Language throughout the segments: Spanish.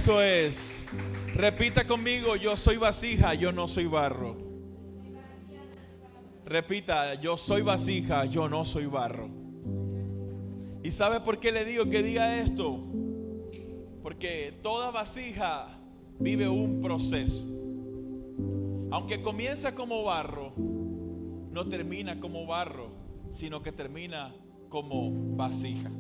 Eso es. Repita conmigo, yo soy vasija, yo no soy barro. Repita, yo soy vasija, yo no soy barro. ¿Y sabe por qué le digo que diga esto? Porque toda vasija vive un proceso. Aunque comienza como barro, no termina como barro, sino que termina como vasija.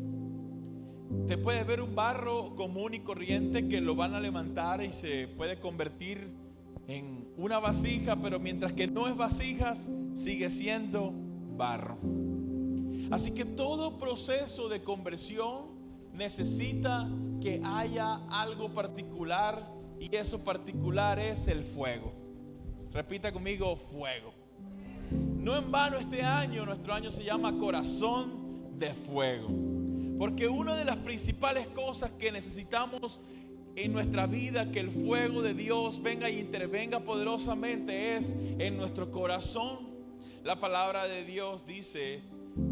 Te puede ver un barro común y corriente que lo van a levantar y se puede convertir en una vasija, pero mientras que no es vasijas, sigue siendo barro. Así que todo proceso de conversión necesita que haya algo particular, y eso particular es el fuego. Repita conmigo, fuego. No en vano este año, nuestro año se llama Corazón de Fuego, porque una de las principales cosas que necesitamos en nuestra vida, que el fuego de Dios venga y intervenga poderosamente, es en nuestro corazón. La palabra de Dios dice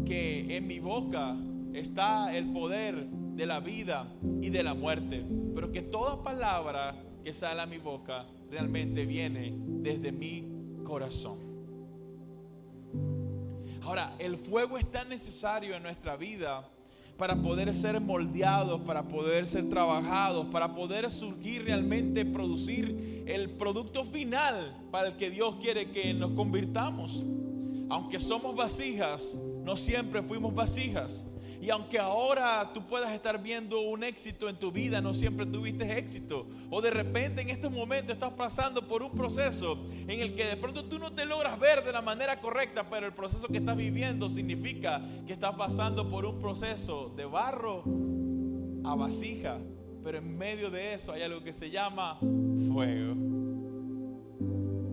que en mi boca está el poder de la vida y de la muerte, pero que toda palabra que sale a mi boca realmente viene desde mi corazón. Ahora, el fuego es tan necesario en nuestra vida para poder ser moldeados, para poder ser trabajados, para poder surgir realmente, producir el producto final para el que Dios quiere que nos convirtamos. Aunque somos vasijas, no siempre fuimos vasijas. Y aunque ahora tú puedas estar viendo un éxito en tu vida, no siempre tuviste éxito. O de repente en este momento estás pasando por un proceso en el que de pronto tú no te logras ver de la manera correcta, pero el proceso que estás viviendo significa que estás pasando por un proceso de barro a vasija. Pero en medio de eso hay algo que se llama fuego.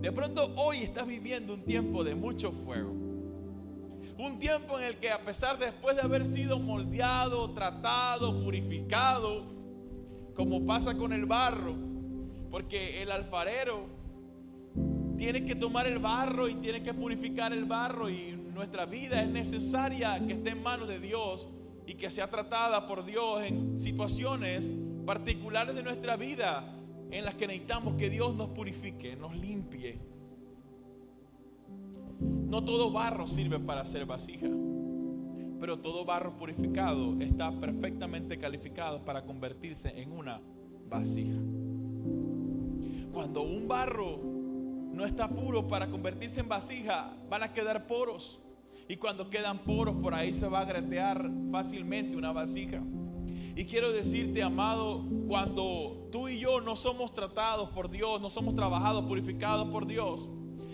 De pronto hoy estás viviendo un tiempo de mucho fuego. Un tiempo en el que, a pesar después de haber sido moldeado, tratado, purificado, como pasa con el barro, porque el alfarero tiene que tomar el barro y tiene que purificar el barro, y nuestra vida es necesaria que esté en manos de Dios y que sea tratada por Dios en situaciones particulares de nuestra vida en las que necesitamos que Dios nos purifique, nos limpie. No todo barro sirve para hacer vasija, pero todo barro purificado está perfectamente calificado para convertirse en una vasija. Cuando un barro no está puro para convertirse en vasija, van a quedar poros, y cuando quedan poros, por ahí se va a grietear fácilmente una vasija. Y quiero decirte, amado, cuando tú y yo no somos tratados por Dios, no somos trabajados, purificados por Dios,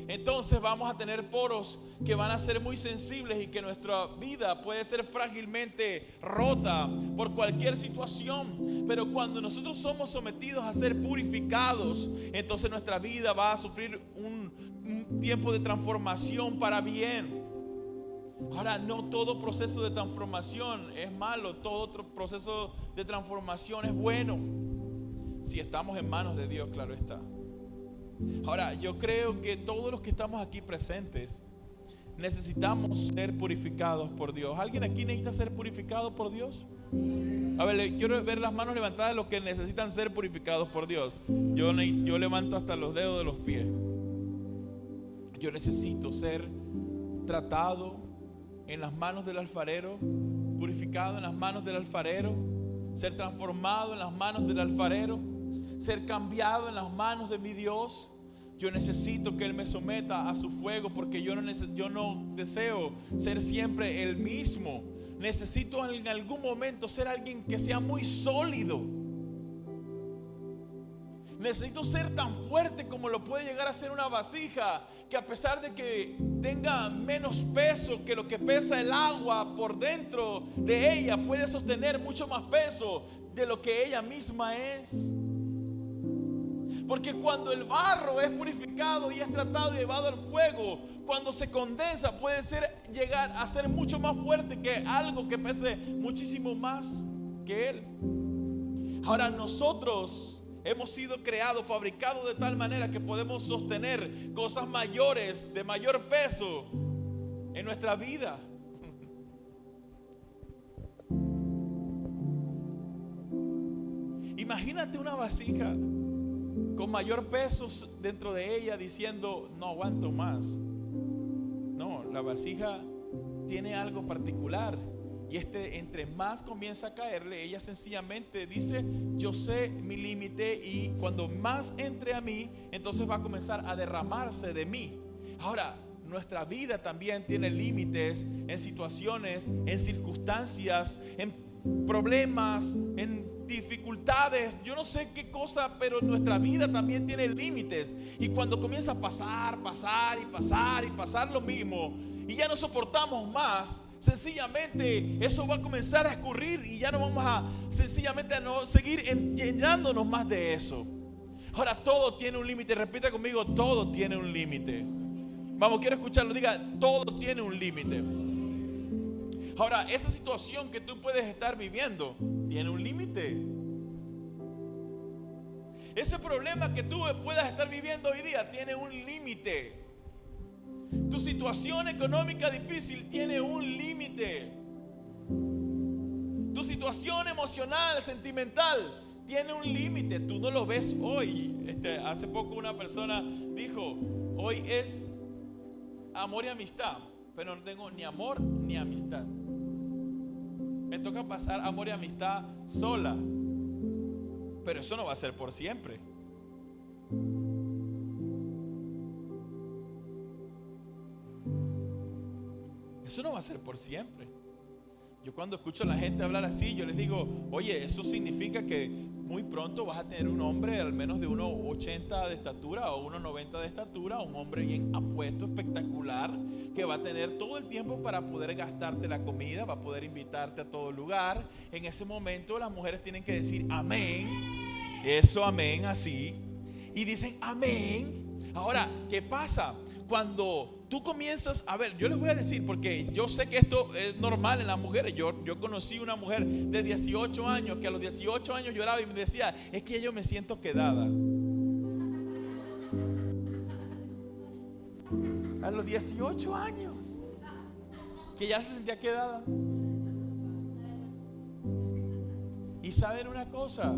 entonces vamos a tener poros que van a ser muy sensibles y que nuestra vida puede ser frágilmente rota por cualquier situación. Pero cuando nosotros somos sometidos a ser purificados, entonces nuestra vida va a sufrir un tiempo de transformación para bien. Ahora, no todo proceso de transformación es malo, todo otro proceso de transformación es bueno, si estamos en manos de Dios, claro está. Ahora, yo creo que todos los que estamos aquí presentes necesitamos ser purificados por Dios. ¿Alguien aquí necesita ser purificado por Dios? A ver, quiero ver las manos levantadas de los que necesitan ser purificados por Dios. Yo levanto hasta los dedos de los pies. Yo necesito ser tratado en las manos del alfarero, purificado en las manos del alfarero, ser transformado en las manos del alfarero, ser cambiado en las manos de mi Dios. Yo necesito que Él me someta a su fuego, porque yo no deseo ser siempre el mismo. Necesito en algún momento ser alguien que sea muy sólido. Necesito ser tan fuerte como lo puede llegar a ser una vasija, que a pesar de que tenga menos peso que lo que pesa el agua por dentro de ella, puede sostener mucho más peso de lo que ella misma es. Porque cuando el barro es purificado y es tratado y llevado al fuego, cuando se condensa puede llegar a ser mucho más fuerte que algo que pese muchísimo más que él. Ahora, nosotros hemos sido creados, fabricados de tal manera que podemos sostener cosas mayores, de mayor peso en nuestra vida. Imagínate una vasija con mayor peso dentro de ella diciendo, no aguanto más. No, la vasija tiene algo particular. Y entre más comienza a caerle, ella sencillamente dice, yo sé mi límite, y cuando más entre a mí, entonces va a comenzar a derramarse de mí. Ahora, nuestra vida también tiene límites en situaciones, en circunstancias, en problemas, en dificultades, yo no sé qué cosa, pero nuestra vida también tiene límites. Y cuando comienza a pasar lo mismo, y ya no soportamos más, sencillamente eso va a comenzar a escurrir y ya no vamos a sencillamente a no seguir llenándonos más de eso. Ahora, todo tiene un límite. Repita conmigo, todo tiene un límite. Vamos, quiero escucharlo. Diga, todo tiene un límite. Ahora, esa situación que tú puedes estar viviendo tiene un límite. Ese problema que tú puedas estar viviendo hoy día tiene un límite. Tu situación económica difícil tiene un límite. Tu situación emocional, sentimental, tiene un límite. Tú no lo ves hoy. Hace poco una persona dijo, hoy es amor y amistad, pero no tengo ni amor ni amistad. Me toca pasar amor y amistad sola, pero eso no va a ser por siempre. Eso no va a ser por siempre. Yo cuando escucho a la gente hablar así, yo les digo, oye, eso significa que muy pronto vas a tener un hombre al menos de 1,80 de estatura o 1,90 de estatura, un hombre bien apuesto, espectacular, que va a tener todo el tiempo para poder gastarte la comida, va a poder invitarte a todo lugar. En ese momento las mujeres tienen que decir amén, eso, amén, así, y dicen amén. Ahora, ¿qué pasa? Cuando tú comienzas a ver, yo les voy a decir, porque yo sé que esto es normal en las mujeres. Yo conocí una mujer de 18 años que a los 18 años lloraba y me decía, es que yo me siento quedada. A los 18 años, que ya se sentía quedada. Y saben una cosa,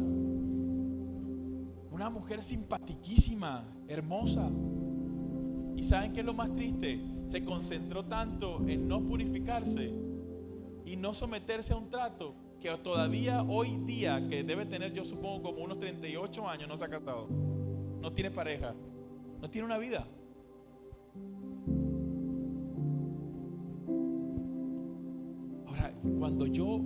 una mujer simpaticísima, hermosa. ¿Y saben qué es lo más triste? Se concentró tanto en no purificarse y no someterse a un trato, que todavía hoy día, que debe tener, yo supongo, como unos 38 años, no se ha casado, no tiene pareja, no tiene una vida. Ahora, cuando yo,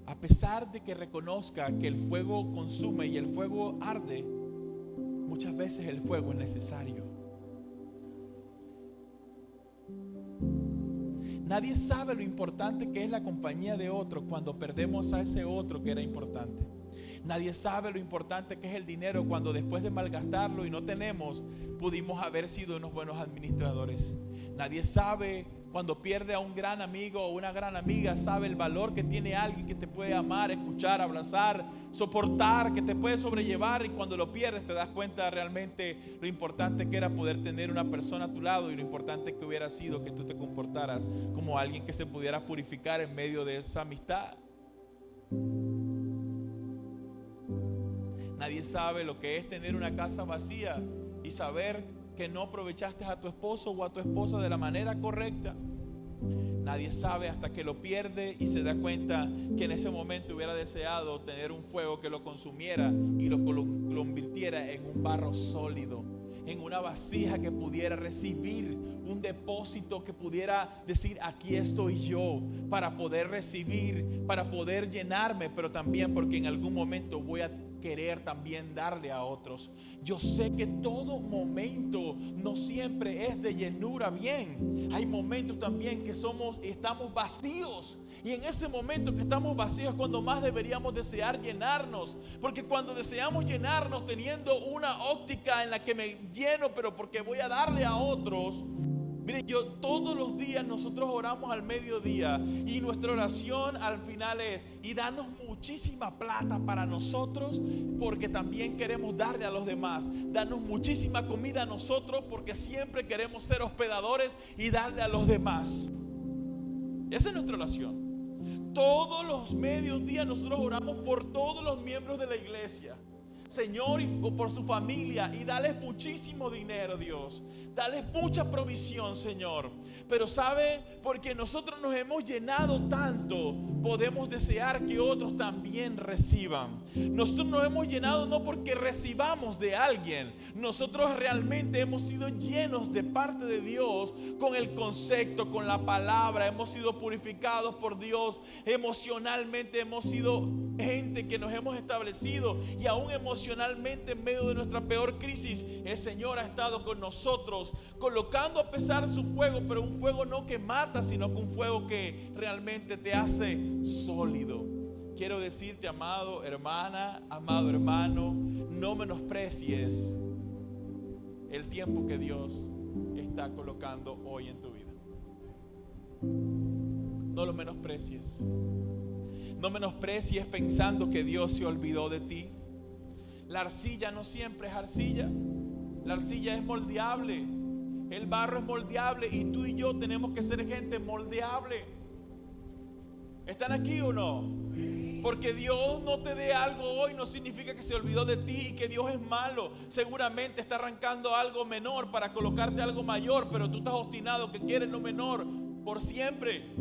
a pesar de que reconozca que el fuego consume y el fuego arde, muchas veces el fuego es necesario. Nadie sabe lo importante que es la compañía de otro cuando perdemos a ese otro que era importante. Nadie sabe lo importante que es el dinero cuando después de malgastarlo y no tenemos, pudimos haber sido unos buenos administradores. Nadie sabe cuando pierde a un gran amigo o una gran amiga, sabe el valor que tiene alguien que te puede amar, escuchar, abrazar, soportar, que te puede sobrellevar, y cuando lo pierdes te das cuenta realmente lo importante que era poder tener una persona a tu lado y lo importante que hubiera sido que tú te comportaras como alguien que se pudiera purificar en medio de esa amistad. Nadie sabe lo que es tener una casa vacía y saber que no aprovechaste a tu esposo o a tu esposa de la manera correcta. Nadie sabe hasta que lo pierde y se da cuenta que en ese momento hubiera deseado tener un fuego que lo consumiera y lo convirtiera en un barro sólido, en una vasija que pudiera recibir un depósito, que pudiera decir, aquí estoy yo, para poder recibir, para poder llenarme, pero también porque en algún momento voy a querer también darle a otros. Yo sé que todo momento no siempre es de llenura bien. Hay momentos también que estamos vacíos, y en ese momento que estamos vacíos cuando más deberíamos desear llenarnos, porque cuando deseamos llenarnos teniendo una óptica en la que me lleno pero porque voy a darle a otros. Mire, todos los días nosotros oramos al mediodía y nuestra oración al final es, y danos muchísima plata para nosotros porque también queremos darle a los demás. Danos muchísima comida a nosotros porque siempre queremos ser hospedadores y darle a los demás. Esa es nuestra oración. Todos los mediodías nosotros oramos por todos los miembros de la iglesia, Señor, o por su familia, y dales muchísimo dinero, Dios. Dales mucha provisión, Señor. Pero sabe, porque nosotros nos hemos llenado tanto, podemos desear que otros también reciban. Nosotros nos hemos llenado no porque recibamos de alguien. Nosotros realmente hemos sido llenos de parte de Dios con el concepto, con la palabra. Hemos sido purificados por Dios. Emocionalmente hemos sido gente que nos hemos establecido, y aún emocionalmente en medio de nuestra peor crisis, el Señor ha estado con nosotros, colocando a pesar su fuego, pero un fuego no que mata, sino que un fuego que realmente te hace sólido. Quiero decirte, amado hermana, amado hermano, no menosprecies el tiempo que Dios está colocando hoy en tu vida. No lo menosprecies. No menosprecies pensando que Dios se olvidó de ti. La arcilla no siempre es arcilla. La arcilla es moldeable. El barro es moldeable, y tú y yo tenemos que ser gente moldeable. ¿Están aquí o no? Porque Dios no te dé algo hoy no significa que se olvidó de ti y que Dios es malo. Seguramente está arrancando algo menor para colocarte algo mayor, pero tú estás obstinado que quieres lo menor por siempre.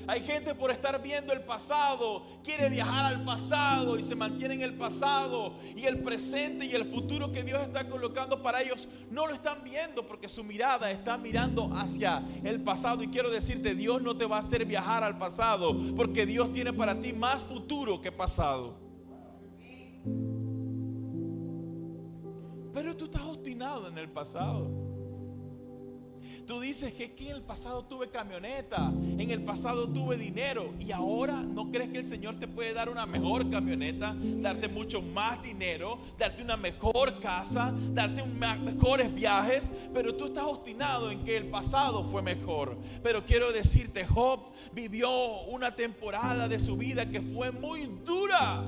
Hay gente, por estar viendo el pasado, quiere viajar al pasado y se mantiene en el pasado, y el presente y el futuro que Dios está colocando para ellos no lo están viendo, porque su mirada está mirando hacia el pasado. Y quiero decirte, Dios no te va a hacer viajar al pasado, porque Dios tiene para ti más futuro que pasado. Pero tú estás obstinado en el pasado. Tú dices que es que en el pasado tuve camioneta, en el pasado tuve dinero, y ahora no crees que el Señor te puede dar una mejor camioneta, darte mucho más dinero, darte una mejor casa, darte mejores viajes, pero tú estás obstinado en que el pasado fue mejor. Pero quiero decirte, Job vivió una temporada de su vida que fue muy dura.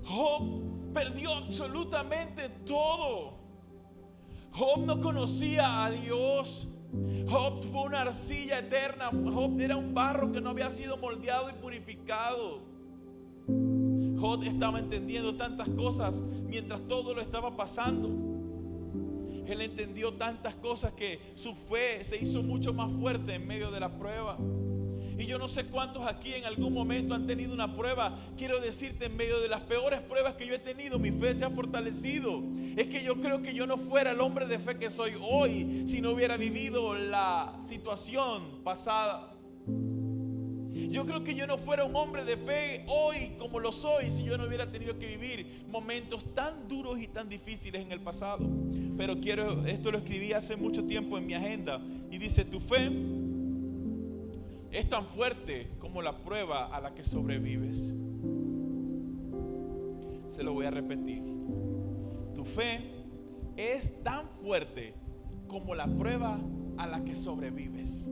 Job perdió absolutamente todo. Job no conocía a Dios. Job fue una arcilla eterna. Job era un barro que no había sido moldeado y purificado. Job estaba entendiendo tantas cosas mientras todo lo estaba pasando. Él entendió tantas cosas que su fe se hizo mucho más fuerte en medio de la prueba. Y yo no sé cuántos aquí en algún momento han tenido una prueba. Quiero decirte, en medio de las peores pruebas que yo he tenido, mi fe se ha fortalecido. Es que yo creo que yo no fuera el hombre de fe que soy hoy si no hubiera vivido la situación pasada. Yo creo que yo no fuera un hombre de fe hoy como lo soy si yo no hubiera tenido que vivir momentos tan duros y tan difíciles en el pasado. Pero esto lo escribí hace mucho tiempo en mi agenda, y dice: tu fe es tan fuerte como la prueba a la que sobrevives. Se lo voy a repetir. Tu fe es tan fuerte como la prueba a la que sobrevives.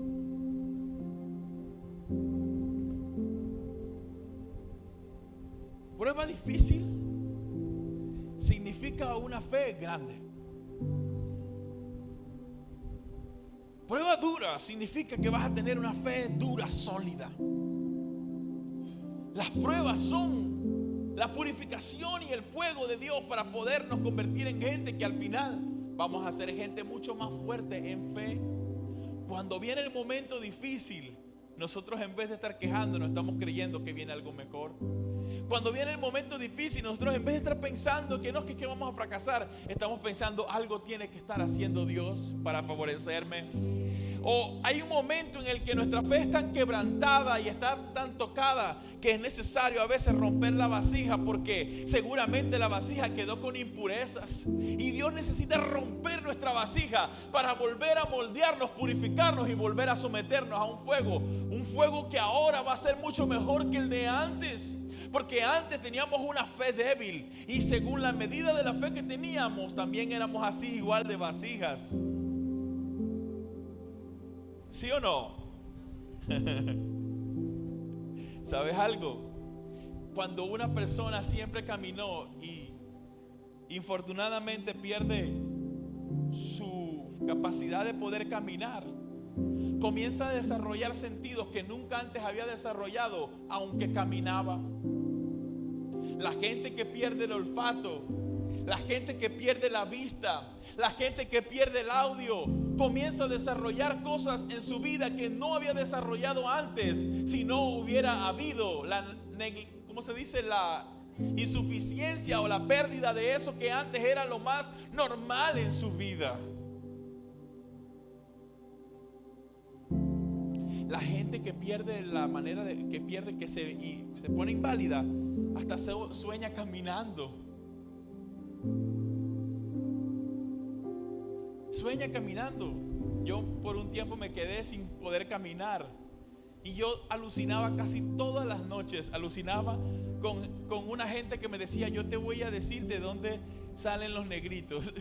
Prueba difícil significa una fe grande. Prueba dura significa que vas a tener una fe dura, sólida. Las pruebas son la purificación y el fuego de Dios para podernos convertir en gente que al final vamos a ser gente mucho más fuerte en fe. Cuando viene el momento difícil, nosotros en vez de estar quejándonos, estamos creyendo que viene algo mejor. Cuando viene el momento difícil, nosotros en vez de estar pensando que no, que vamos a fracasar, estamos pensando algo tiene que estar haciendo Dios para favorecerme. O hay un momento en el que nuestra fe es tan quebrantada y está tan tocada que es necesario a veces romper la vasija, porque seguramente la vasija quedó con impurezas y Dios necesita romper nuestra vasija para volver a moldearnos, purificarnos y volver a someternos a un fuego que ahora va a ser mucho mejor que el de antes. Porque antes teníamos una fe débil, y según la medida de la fe que teníamos, también éramos así, igual de vasijas. ¿Sí o no? ¿Sabes algo? Cuando una persona siempre caminó y infortunadamente pierde su capacidad de poder caminar, Comienza a desarrollar sentidos que nunca antes había desarrollado, aunque caminaba. La gente que pierde el olfato, la gente que pierde la vista, la gente que pierde el audio, comienza a desarrollar cosas en su vida que no había desarrollado antes si no hubiera habido ¿cómo se dice? La insuficiencia o la pérdida de eso que antes era lo más normal en su vida. La gente que pierde la manera de que pierde, que se pone inválida, hasta sueña caminando. Sueña caminando. Yo por un tiempo me quedé sin poder caminar y yo alucinaba casi todas las noches. Alucinaba con una gente que me decía: yo te voy a decir de dónde salen los negritos.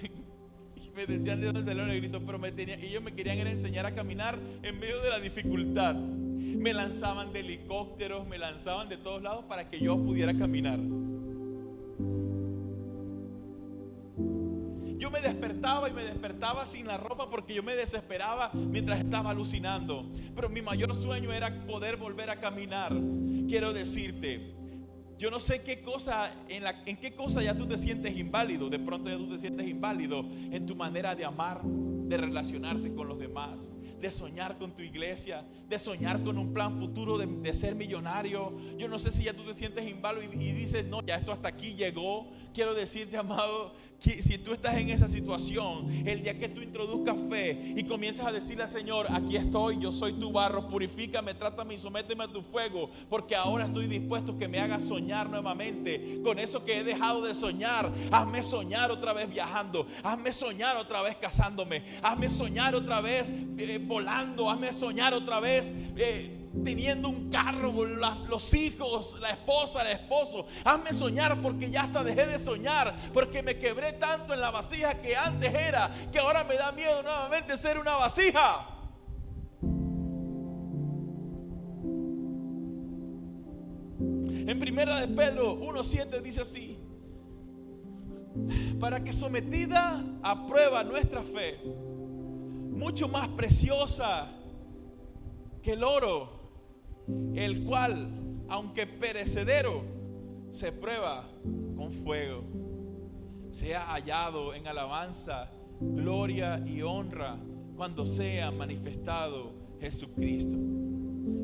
Me decían de dónde salen los negritos, pero ellos me querían enseñar a caminar en medio de la dificultad. Me lanzaban de helicópteros, me lanzaban de todos lados para que yo pudiera caminar. Yo me despertaba sin la ropa porque yo me desesperaba mientras estaba alucinando. Pero mi mayor sueño era poder volver a caminar. Quiero decirte, yo no sé en qué cosa ya tú te sientes inválido. De pronto ya tú te sientes inválido en tu manera de amar, de relacionarte con los demás, de soñar con tu iglesia, de soñar con un plan futuro de ser millonario. Yo no sé si ya tú te sientes inválido y dices: no, ya esto hasta aquí llegó. Quiero decirte, amado, que si tú estás en esa situación, el día que tú introduzcas fe y comienzas a decirle al Señor: aquí estoy, yo soy tu barro, purifícame, trátame y sométeme a tu fuego, porque ahora estoy dispuesto que me hagas soñar nuevamente con eso que he dejado de soñar. Hazme soñar otra vez viajando, hazme soñar otra vez casándome, hazme soñar otra vez volando, hazme soñar otra vez teniendo un carro, los hijos, la esposa, el esposo. Hazme soñar, porque ya hasta dejé de soñar, porque me quebré tanto en la vasija que antes era, que ahora me da miedo nuevamente ser una vasija. En primera de Pedro 1:7 dice así: para que sometida a prueba nuestra fe, mucho más preciosa que el oro, el cual, aunque perecedero, se prueba con fuego, sea hallado en alabanza, gloria y honra cuando sea manifestado Jesucristo.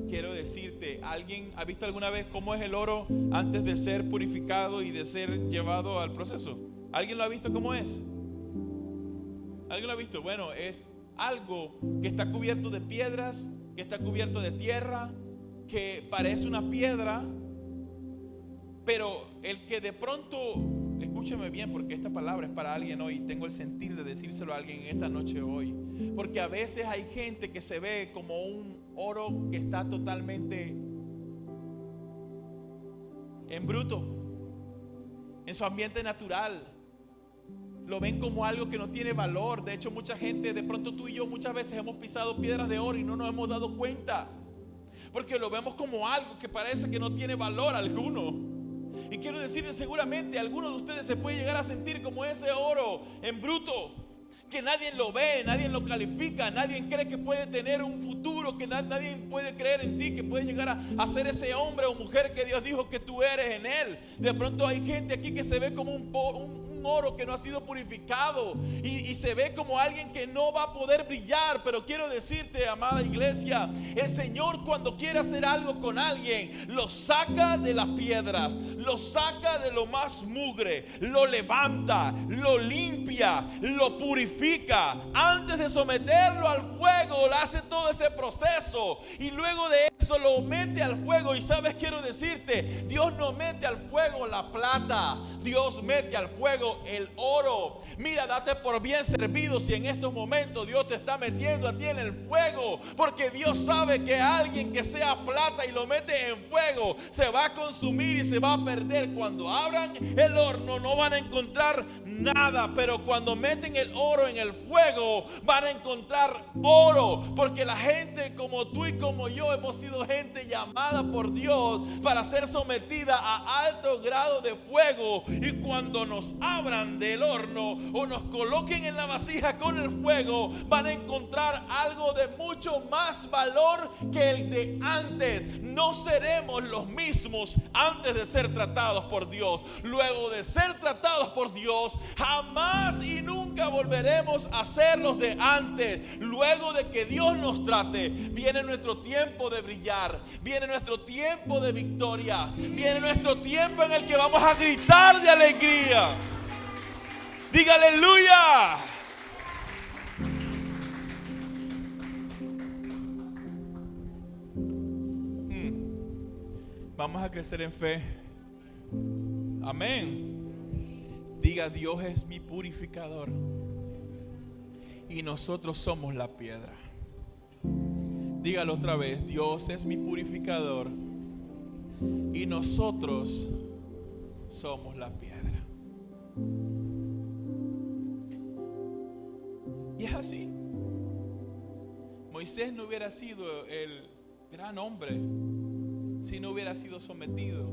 Quiero decirte, ¿alguien ha visto alguna vez cómo es el oro antes de ser purificado y de ser llevado al proceso? ¿Alguien lo ha visto cómo es? ¿Alguien lo ha visto? Bueno, es algo que está cubierto de piedras, que está cubierto de tierra, que parece una piedra, pero el que de pronto, escúcheme bien, porque esta palabra es para alguien hoy, tengo el sentir de decírselo a alguien en esta noche hoy, porque a veces hay gente que se ve como un oro que está totalmente en bruto, en su ambiente natural. Lo ven como algo que no tiene valor. De hecho, mucha gente, de pronto tú y yo muchas veces hemos pisado piedras de oro y no nos hemos dado cuenta, porque lo vemos como algo que parece que no tiene valor alguno. Y quiero decirles, seguramente alguno de ustedes se puede llegar a sentir como ese oro en bruto, que nadie lo ve, nadie lo califica, nadie cree que puede tener un futuro, que nadie puede creer en ti, que puedes llegar a ser ese hombre o mujer que Dios dijo que tú eres en Él. De pronto hay gente aquí que se ve como un oro que no ha sido purificado y se ve como alguien que no va a poder brillar. Pero quiero decirte, amada iglesia, el Señor, cuando quiere hacer algo con alguien, lo saca de las piedras, lo saca de lo más mugre, lo levanta, lo limpia, lo purifica. Antes de someterlo al fuego, le hace todo ese proceso y luego de eso lo mete al fuego. Y sabes, quiero decirte, Dios no mete al fuego la plata, Dios mete al fuego el oro. Mira, date por bien servido si en estos momentos Dios te está metiendo a ti en el fuego, porque Dios sabe que alguien que sea plata y lo mete en fuego se va a consumir y se va a perder. Cuando abran el horno no van a encontrar nada, pero cuando meten el oro en el fuego van a encontrar oro, porque la gente como tú y como yo hemos sido sido gente llamada por Dios para ser sometida a alto grado de fuego. Y cuando nos abran del horno o nos coloquen en la vasija con el fuego, van a encontrar algo de mucho más valor que el de antes. No seremos los mismos antes de ser tratados por Dios. Luego de ser tratados por Dios, jamás y nunca volveremos a ser los de antes. Luego de que Dios nos trate, viene nuestro tiempo de brillar, viene nuestro tiempo de victoria, viene nuestro tiempo en el que vamos a gritar de alegría. Diga aleluya. Vamos a crecer en fe. Amén. Diga: Dios es mi purificador y nosotros somos la piedra. Dígalo otra vez: Dios es mi purificador y nosotros somos la piedra. Y es así. Moisés no hubiera sido el gran hombre si no hubiera sido sometido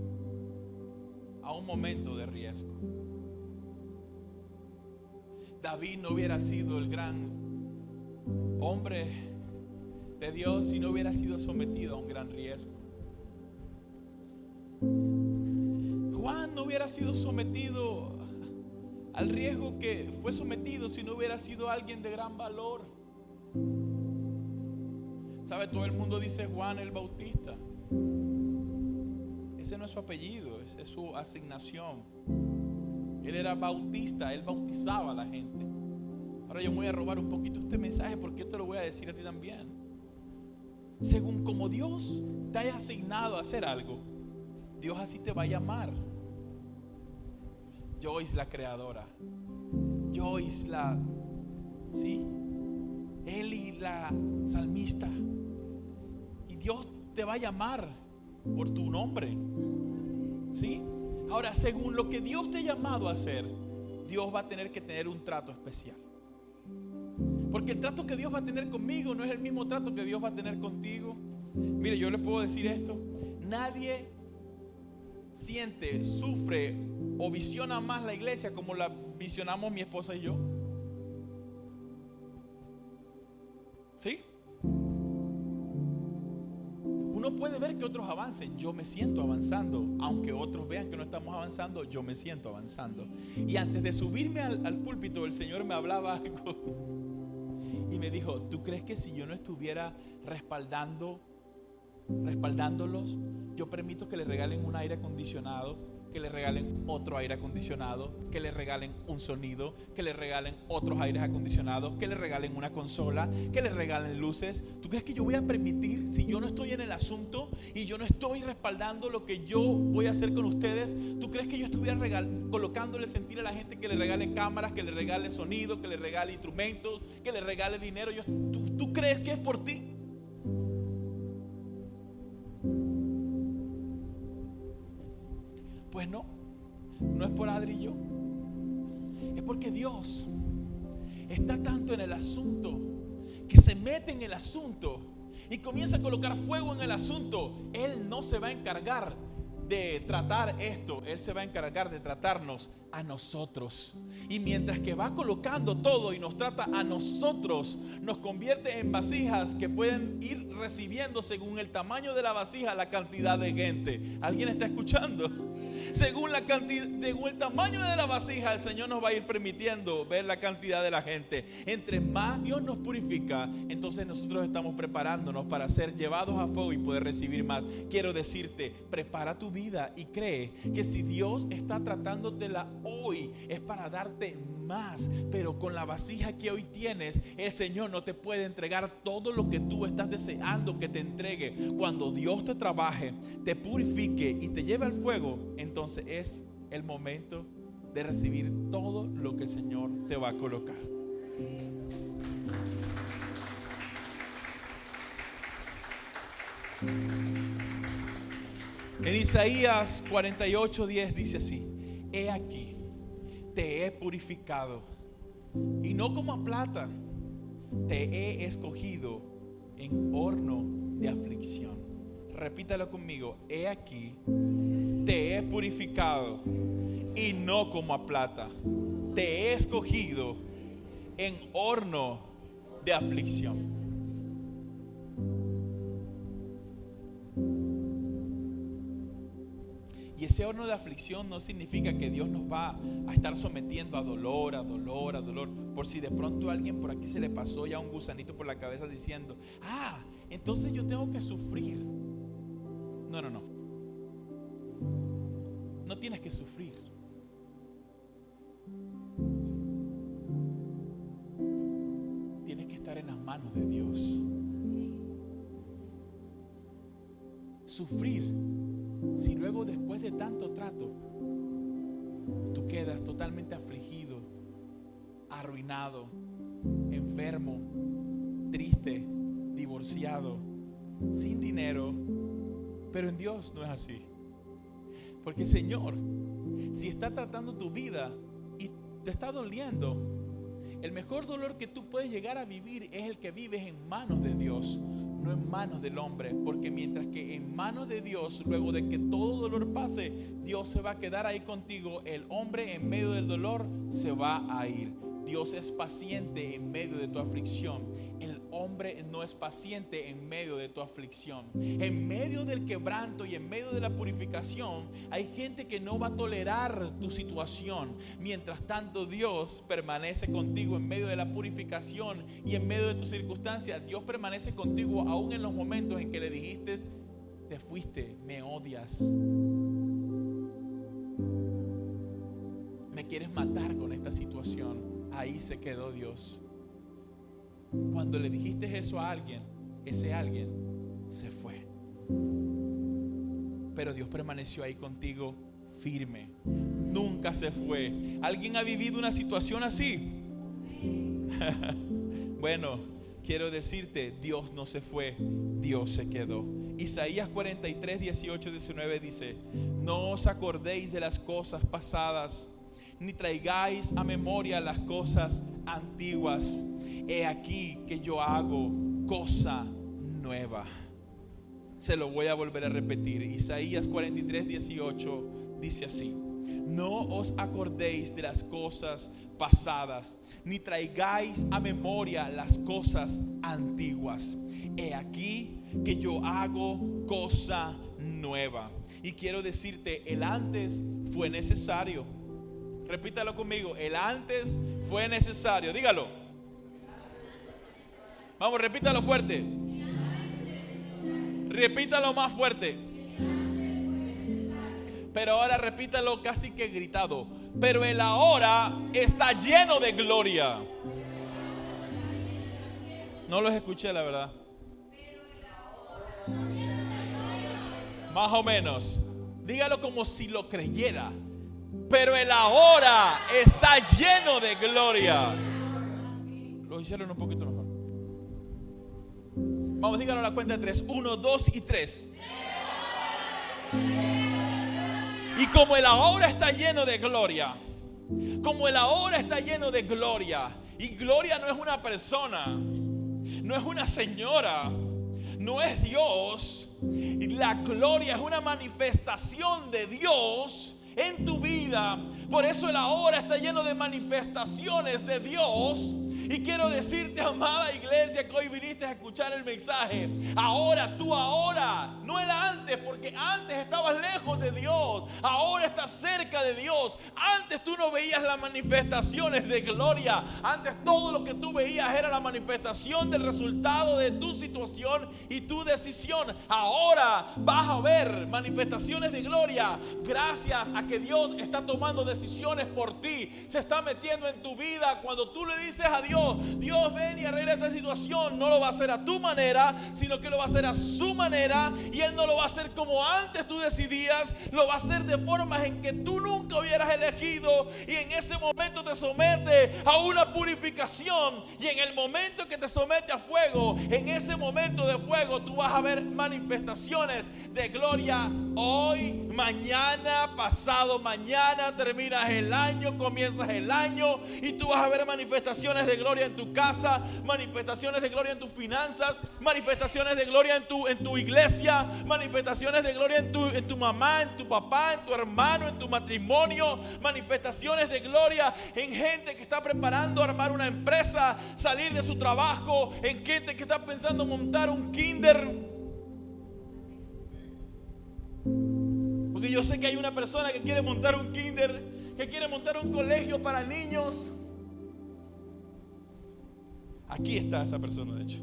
a un momento de riesgo. David no hubiera sido el gran hombre de Dios si no hubiera sido sometido a un gran riesgo. Juan no hubiera sido sometido al riesgo que fue sometido si no hubiera sido alguien de gran valor. ¿Sabe? Todo el mundo dice Juan el Bautista. Ese no es su apellido, esa es su asignación. Él era bautista, él bautizaba a la gente. Ahora yo me voy a robar un poquito este mensaje porque yo te lo voy a decir a ti también. Según como Dios te haya asignado a hacer algo, Dios así te va a llamar. Joyce la creadora, Joyce la, sí, Eli la salmista. Y Dios te va a llamar por tu nombre, ¿sí? Ahora, según lo que Dios te ha llamado a hacer, Dios va a tener que tener un trato especial. Porque el trato que Dios va a tener conmigo no es el mismo trato que Dios va a tener contigo. Mire, yo le puedo decir esto: nadie siente, sufre o visiona más la iglesia como la visionamos mi esposa y yo. ¿Sí? Uno puede ver que otros avancen, yo me siento avanzando. Aunque otros vean que no estamos avanzando, yo me siento avanzando. Y antes de subirme al púlpito, el Señor me hablaba algo y me dijo: ¿tú crees que si yo no estuviera respaldándolos, yo permito que le regalen un aire acondicionado, que le regalen otro aire acondicionado, que le regalen un sonido, que le regalen otros aires acondicionados, que le regalen una consola, que le regalen luces? ¿Tú crees que yo voy a permitir, si yo no estoy en el asunto y yo no estoy respaldando lo que yo voy a hacer con ustedes, tú crees que yo estuviera colocándole sentir a la gente que le regale cámaras, que le regale sonido, que le regale instrumentos, que le regale dinero? ¿Tú crees que es por ti? Pues no es por Adri y yo. Es porque Dios está tanto en el asunto que se mete en el asunto y comienza a colocar fuego en el asunto. Él no se va a encargar de tratar esto, Él se va a encargar de tratarnos a nosotros. Y mientras que va colocando todo y nos trata a nosotros, nos convierte en vasijas que pueden ir recibiendo según el tamaño de la vasija la cantidad de gente. ¿Alguien está escuchando? Según el tamaño de la vasija, el Señor nos va a ir permitiendo ver la cantidad de la gente. Entre más Dios nos purifica, entonces nosotros estamos preparándonos para ser llevados a fuego y poder recibir más. Quiero decirte, prepara tu vida y cree que si Dios está tratándotela hoy, es para darte más. Pero con la vasija que hoy tienes, el Señor no te puede entregar todo lo que tú estás deseando que te entregue. Cuando Dios te trabaje, te purifique y te lleve al fuego, entonces es el momento de recibir todo lo que el Señor te va a colocar. En Isaías 48:10 dice así: he aquí, te he purificado, y no como a plata, te he escogido en horno de aflicción. repítalo conmigo. He aquí, te he purificado y no como a plata. Te he escogido en horno de aflicción. Y ese horno de aflicción no significa que Dios nos va a estar sometiendo a dolor, a dolor, a dolor. Por si de pronto a alguien por aquí se le pasó ya un gusanito por la cabeza diciendo: entonces yo tengo que sufrir. No. No tienes que sufrir. Tienes que estar en las manos de Dios. Sufrir. Si luego, después de tanto trato, tú quedas totalmente afligido, arruinado, enfermo, triste, divorciado, sin dinero, pero en Dios no es así. Porque el Señor, si está tratando tu vida y te está doliendo, el mejor dolor que tú puedes llegar a vivir es el que vives en manos de Dios, no en manos del hombre. Porque mientras que en manos de Dios, luego de que todo dolor pase, Dios se va a quedar ahí contigo, el hombre en medio del dolor se va a ir. Dios es paciente en medio de tu aflicción. El hombre no es paciente en medio de tu aflicción. En medio del quebranto y en medio de la purificación, hay gente que no va a tolerar tu situación. Mientras tanto, Dios permanece contigo en medio de la purificación y en medio de tus circunstancias. Dios permanece contigo aún en los momentos en que le dijiste: te fuiste, me odias, me quieres matar con esta situación. Ahí se quedó Dios. Cuando le dijiste eso a alguien, ese alguien se fue. Pero Dios permaneció ahí contigo firme. Nunca se fue. ¿Alguien ha vivido una situación así? Bueno, quiero decirte, Dios no se fue, Dios se quedó. Isaías 43, 18, 19 dice: no os acordéis de las cosas pasadas, ni traigáis a memoria las cosas antiguas. He aquí que yo hago cosa nueva. Se lo voy a volver a repetir. Isaías 43, 18 dice así: no os acordéis de las cosas pasadas, ni traigáis a memoria las cosas antiguas. He aquí que yo hago cosa nueva. Y quiero decirte, el antes fue necesario. Repítalo conmigo: el antes fue necesario. Dígalo. Vamos, repítalo fuerte. Repítalo más fuerte. Pero ahora repítalo casi que gritado: pero el ahora está lleno de gloria. No los escuché, la verdad. Más o menos. Dígalo como si lo creyera. Pero el ahora está lleno de gloria. Lo hicieron un poquito mejor. Vamos, díganlo a la cuenta de 3. 1, 2 y 3. Y como el ahora está lleno de gloria, como el ahora está lleno de gloria, y gloria no es una persona, no es una señora, no es Dios. La gloria es una manifestación de Dios en tu vida. Por eso el ahora está lleno de manifestaciones de Dios. Y quiero decirte, amada iglesia, que hoy viniste a escuchar el mensaje. Ahora, tú ahora, no era antes, porque antes estabas lejos de Dios. Ahora estás cerca de Dios. Antes tú no veías las manifestaciones de gloria. Antes todo lo que tú veías era la manifestación del resultado de tu situación y tu decisión. Ahora vas a ver manifestaciones de gloria gracias a que Dios está tomando decisiones por ti. Se está metiendo en tu vida. Cuando tú le dices a Dios: Dios, ven y arregla esta situación, no lo va a hacer a tu manera, sino que lo va a hacer a su manera. Y Él no lo va a hacer como antes tú decidías, lo va a hacer de formas en que tú nunca hubieras elegido. Y en ese momento te somete a una purificación. Y en el momento que te somete a fuego, en ese momento de fuego, tú vas a ver manifestaciones de gloria. Hoy, mañana, pasado mañana, terminas el año, comienzas el año, y tú vas a ver manifestaciones de gloria gloria en tu casa, manifestaciones de gloria en tus finanzas, manifestaciones de gloria en tu iglesia, manifestaciones de gloria en tu mamá, en tu papá, en tu hermano, en tu matrimonio, manifestaciones de gloria en gente que está preparando armar una empresa, salir de su trabajo, en gente que está pensando montar un kinder. Porque yo sé que hay una persona que quiere montar un kinder, que quiere montar un colegio para niños. Aquí está esa persona, de hecho.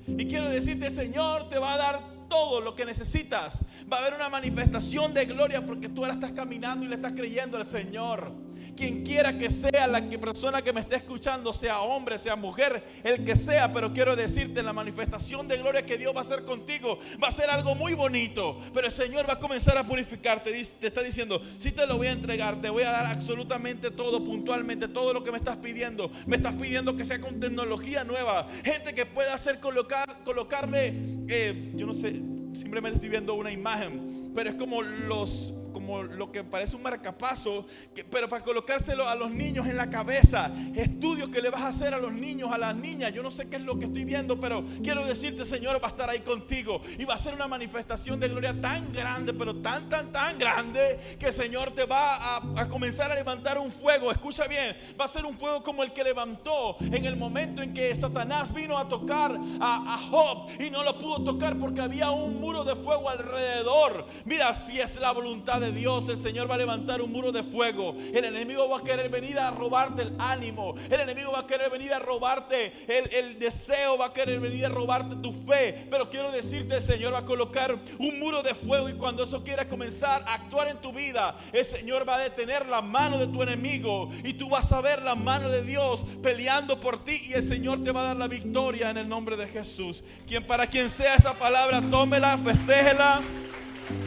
Y quiero decirte, Señor te va a dar todo lo que necesitas. Va a haber una manifestación de gloria porque tú ahora estás caminando y le estás creyendo al Señor. Quien quiera que sea la persona que me esté escuchando, sea hombre, sea mujer, el que sea, pero quiero decirte, la manifestación de gloria que Dios va a hacer contigo va a ser algo muy bonito, pero el Señor va a comenzar a purificarte. Te está diciendo, sí te lo voy a entregar, te voy a dar absolutamente todo, puntualmente, todo lo que me estás pidiendo. Me estás pidiendo que sea con tecnología nueva, gente que pueda hacer colocarle, yo no sé, simplemente estoy viendo una imagen, pero es como lo que parece un marcapaso, pero para colocárselo a los niños en la cabeza. Estudios que le vas a hacer a los niños, a las niñas. Yo no sé qué es lo que estoy viendo, pero quiero decirte, Señor va a estar ahí contigo y va a ser una manifestación de gloria tan grande, pero tan grande, que el Señor te va a comenzar a levantar un fuego. Escucha bien, va a ser un fuego como el que levantó en el momento en que Satanás vino a tocar a Job y no lo pudo tocar porque había un muro de fuego alrededor. Mira, si es la voluntad de Dios, el Señor va a levantar un muro de fuego. El enemigo va a querer venir a robarte el ánimo, el enemigo va a querer venir a robarte el deseo, va a querer venir a robarte tu fe, pero quiero decirte, el Señor va a colocar un muro de fuego, y cuando eso quiera comenzar a actuar en tu vida, el Señor va a detener la mano de tu enemigo y tú vas a ver la mano de Dios peleando por ti, y el Señor te va a dar la victoria en el nombre de Jesús. Para quien sea esa palabra, tómela, festéjela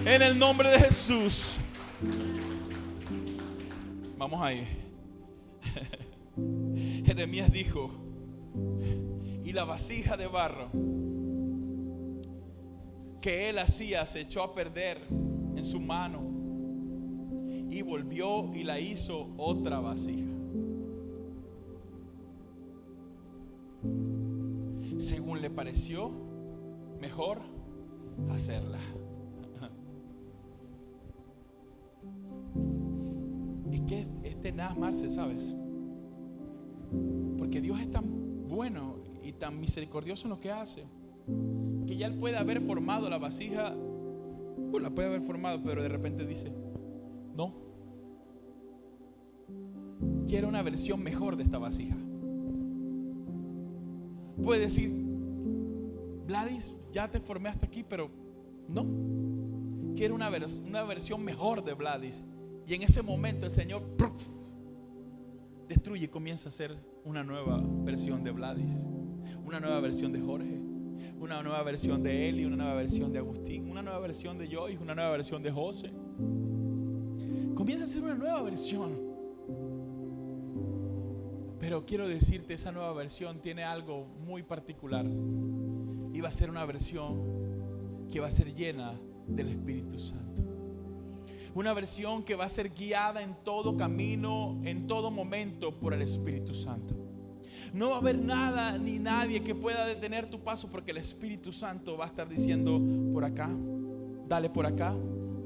en el nombre de Jesús. Vamos ahí. Jeremías dijo: y la vasija de barro que él hacía se echó a perder en su mano, y volvió y la hizo otra vasija, según le pareció mejor hacerla. Es que es tenaz, Marce, ¿sabes? Porque Dios es tan bueno y tan misericordioso en lo que hace, que ya Él puede haber formado la vasija, la puede haber formado, pero de repente dice: no, quiero una versión mejor de esta vasija. Puede decir: Vladis, ya te formé hasta aquí, pero no, quiero una versión mejor de Vladis. Y en ese momento el Señor destruye y comienza a hacer una nueva versión de Vladis, una nueva versión de Jorge, una nueva versión de Eli, una nueva versión de Agustín, una nueva versión de Joyce, una nueva versión de José. Comienza a hacer una nueva versión. Pero quiero decirte, esa nueva versión tiene algo muy particular, y va a ser una versión que va a ser llena del Espíritu Santo. Una versión que va a ser guiada en todo camino, en todo momento, por el Espíritu Santo. No va a haber nada ni nadie que pueda detener tu paso, porque el Espíritu Santo va a estar diciendo: por acá, dale por acá,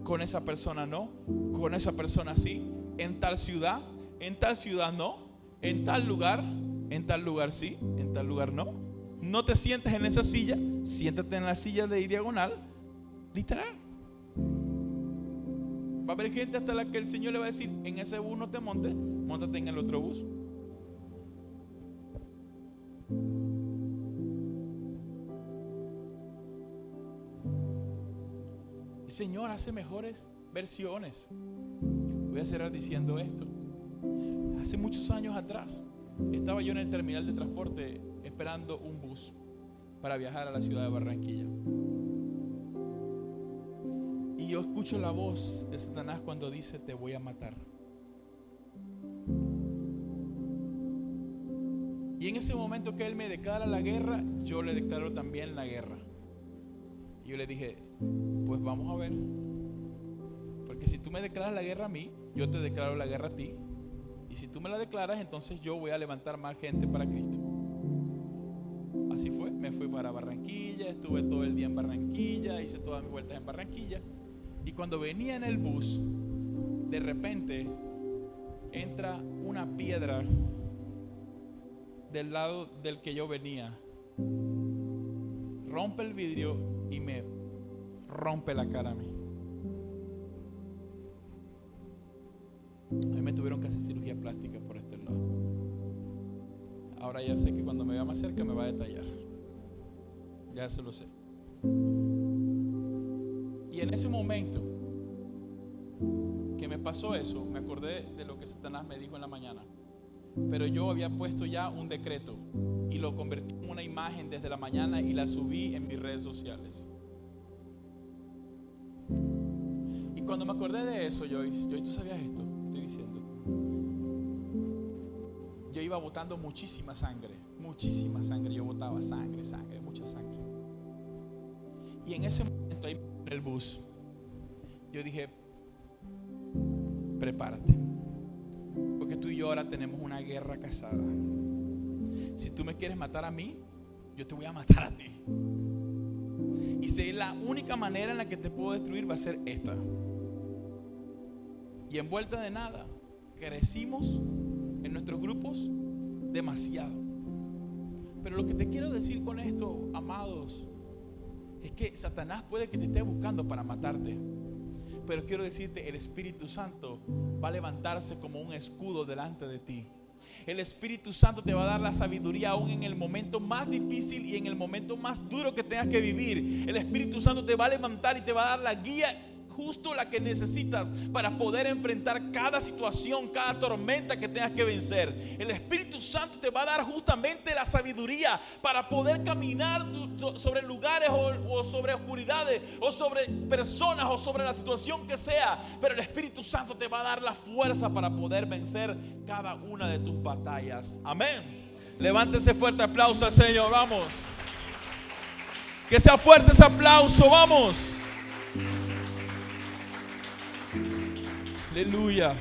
con esa persona no, con esa persona sí, en tal ciudad no, en tal lugar sí, en tal lugar no. No te sientes en esa silla, siéntate en la silla de diagonal, literal. Va a haber gente hasta la que el Señor le va a decir: en ese bus no te montes, móntate en el otro bus. El Señor hace mejores versiones. Voy a cerrar diciendo esto. Hace muchos años atrás estaba yo en el terminal de transporte esperando un bus para viajar a la ciudad de Barranquilla. Y yo escucho la voz de Satanás cuando dice: te voy a matar. Y en ese momento que él me declara la guerra, yo le declaro también la guerra. Y yo le dije: pues vamos a ver, porque si tú me declaras la guerra a mí, yo te declaro la guerra a ti. Y si tú me la declaras, entonces yo voy a levantar más gente para Cristo. Así fue, me fui para Barranquilla, estuve todo el día en Barranquilla, hice todas mis vueltas en Barranquilla. Y cuando venía en el bus, de repente entra una piedra del lado del que yo venía, rompe el vidrio y me rompe la cara a mí. A mí me tuvieron que hacer cirugía plástica por este lado. Ahora ya sé que cuando me vea más cerca me va a detallar. Ya se lo sé. Y en ese momento que me pasó eso, me acordé de lo que Satanás me dijo en la mañana. Pero yo había puesto ya un decreto y lo convertí en una imagen desde la mañana y la subí en mis redes sociales. Y cuando me acordé de eso, Joyce, ¿tú sabías esto? Estoy diciendo. Yo iba botando muchísima sangre. Yo botaba sangre, mucha sangre. Y en ese momento ahí en el bus, yo dije, prepárate, porque tú y yo ahora tenemos una guerra casada. Si tú me quieres matar a mí, yo te voy a matar a ti. Y si la única manera en la que te puedo destruir va a ser esta. Y en vuelta de nada, crecimos en nuestros grupos demasiado. Pero lo que te quiero decir con esto, amados, es que Satanás puede que te esté buscando para matarte, pero quiero decirte, el Espíritu Santo va a levantarse como un escudo delante de ti. El Espíritu Santo te va a dar la sabiduría aún en el momento más difícil y en el momento más duro que tengas que vivir. El Espíritu Santo te va a levantar y te va a dar la guía, justo la que necesitas para poder enfrentar cada situación, cada tormenta que tengas que vencer. El Espíritu Santo te va a dar justamente la sabiduría para poder caminar sobre lugares o sobre oscuridades o sobre personas o sobre la situación que sea. Pero el Espíritu Santo te va a dar la fuerza para poder vencer cada una de tus batallas. Amén. Levántese fuerte aplauso al Señor. Vamos. Que sea fuerte ese aplauso. Vamos. Aleluya.